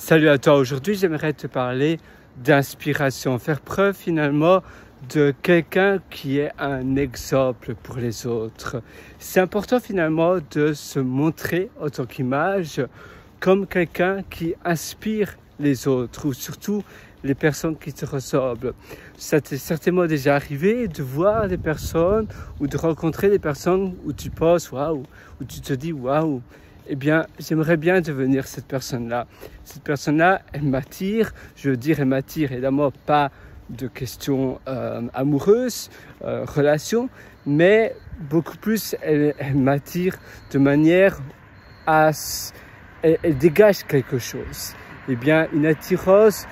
Salut à toi, aujourd'hui j'aimerais te parler d'inspiration, faire preuve finalement de quelqu'un qui est un exemple pour les autres. C'est important finalement de se montrer en tant qu'image comme quelqu'un qui inspire les autres ou surtout les personnes qui te ressemblent. Ça t'est certainement déjà arrivé de voir des personnes ou de rencontrer des personnes où tu penses waouh, où tu te dis waouh. Eh bien, j'aimerais bien devenir cette personne-là. Cette personne-là, elle m'attire. Je veux dire, elle m'attire évidemment pas de questions amoureuses, relations, mais beaucoup plus, elle m'attire de manière à... Elle dégage quelque chose. Eh bien, une attirance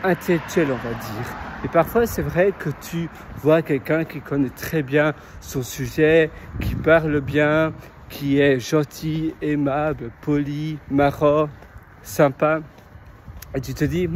intellectuelle, on va dire. Et parfois, c'est vrai que tu vois quelqu'un qui connaît très bien son sujet, qui parle bien, qui est gentil, aimable, poli, marrant, sympa. Et tu te dis,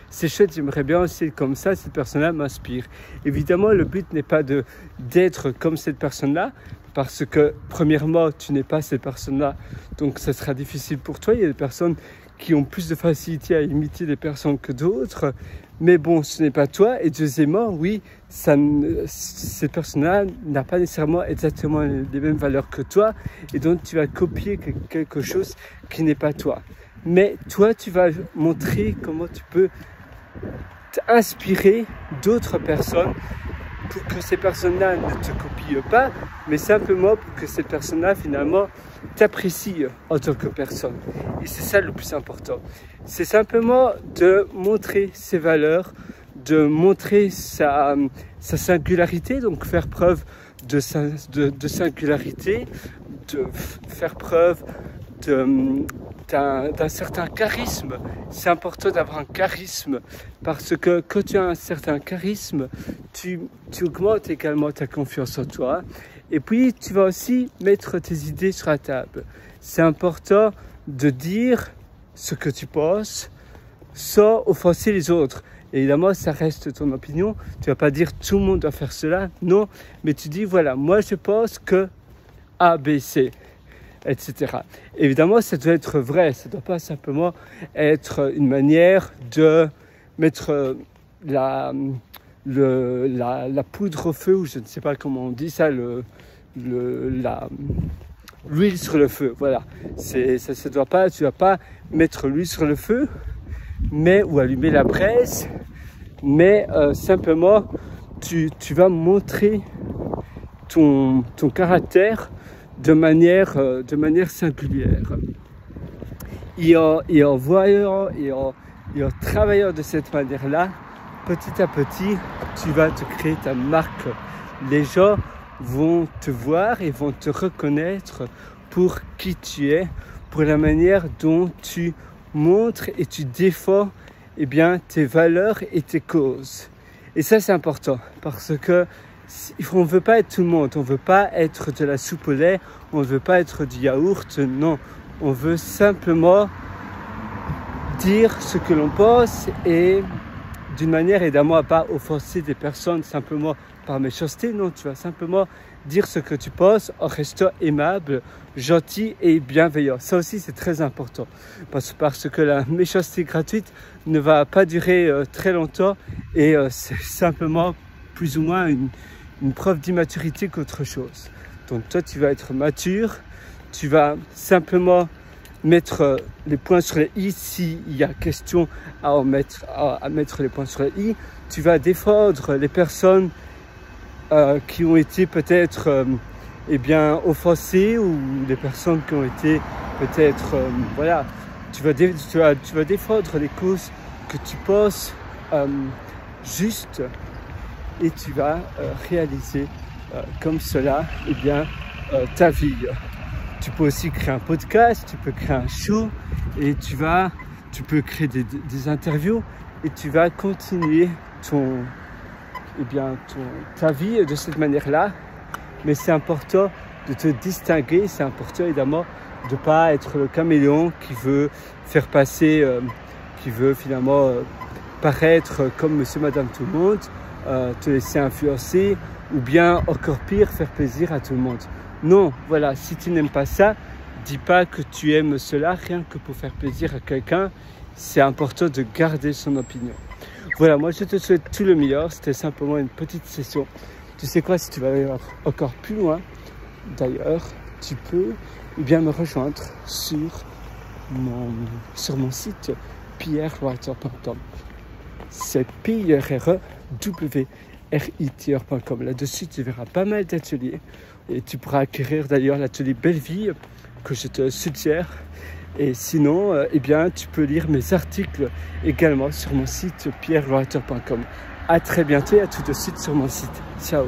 c'est chouette, j'aimerais bien aussi être comme ça, cette personne-là m'inspire. Évidemment, le but n'est pas d'être comme cette personne-là, parce que, premièrement, tu n'es pas cette personne-là, donc ça sera difficile pour toi. Il y a des personnes qui ont plus de facilité à imiter des personnes que d'autres, mais bon, ce n'est pas toi. Et deuxièmement, oui, cette personne-là n'a pas nécessairement exactement les mêmes valeurs que toi, et donc tu vas copier quelque chose qui n'est pas toi. Mais toi, tu vas montrer comment tu peux t'inspirer d'autres personnes pour que ces personnes-là ne te copient pas, mais simplement pour que ces personnes-là, finalement, t'apprécient en tant que personne. Et c'est ça le plus important. C'est simplement de montrer ses valeurs, de montrer sa singularité, donc faire preuve de singularité, de faire preuve d'un certain charisme. C'est important d'avoir un charisme parce que quand tu as un certain charisme, tu augmentes également ta confiance en toi et puis tu vas aussi mettre tes idées sur la table. C'est important de dire ce que tu penses sans offenser les autres. Évidemment, ça reste ton opinion. Tu vas pas dire tout le monde doit faire cela, non, mais tu dis voilà, moi je pense que A, B, C, etc. Évidemment, ça doit être vrai, ça ne doit pas simplement être une manière de mettre la poudre au feu, ou je ne sais pas comment on dit ça, l'huile sur le feu, voilà. Ça doit pas, tu ne vas pas mettre l'huile sur le feu, ou allumer la braise, mais simplement, tu vas montrer ton caractère de manière singulière. Et en voyant et en travaillant de cette manière-là, petit à petit, tu vas te créer ta marque. Les gens vont te voir et vont te reconnaître pour qui tu es, pour la manière dont tu montres et tu défends tes valeurs et tes causes. Et ça, c'est important parce que on ne veut pas être tout le monde, on ne veut pas être de la soupe au lait, on ne veut pas être du yaourt, non. On veut simplement dire ce que l'on pense et d'une manière évidemment à ne pas offenser des personnes simplement par méchanceté, non, tu vas simplement dire ce que tu penses en restant aimable, gentil et bienveillant. Ça aussi c'est très important parce que la méchanceté gratuite ne va pas durer très longtemps et c'est simplement plus ou moins une preuve d'immaturité qu'autre chose. Donc toi tu vas être mature, tu vas simplement mettre les points sur les i s'il y a question à mettre les points sur les i. Tu vas défendre les personnes qui ont été peut-être offensées ou les personnes qui ont été peut-être voilà. Tu vas défendre les causes que tu penses justes et tu vas réaliser comme cela ta vie. Tu peux aussi créer un podcast, tu peux créer un show et tu peux créer des interviews et tu vas continuer ta vie de cette manière-là. Mais c'est important de te distinguer, c'est important évidemment de ne pas être le caméléon qui veut faire passer, qui veut finalement paraître comme monsieur, madame, tout le monde, te laisser influencer ou bien encore pire, faire plaisir à tout le monde. Non, voilà, si tu n'aimes pas ça, dis pas que tu aimes cela rien que pour faire plaisir à quelqu'un c'est important de garder son opinion. Voilà, moi je te souhaite tout le meilleur. C'était simplement une petite session. Tu sais quoi, si tu vas aller encore plus loin, d'ailleurs, tu peux bien me rejoindre sur mon site pierrewriter.com. C'est pierrewriter.com. Là-dessus, tu verras pas mal d'ateliers et tu pourras acquérir d'ailleurs l'atelier Belle Vie que je te suggère. Et sinon, eh bien, tu peux lire mes articles également sur mon site pierrewriter.com. À très bientôt et à tout de suite sur mon site. Ciao.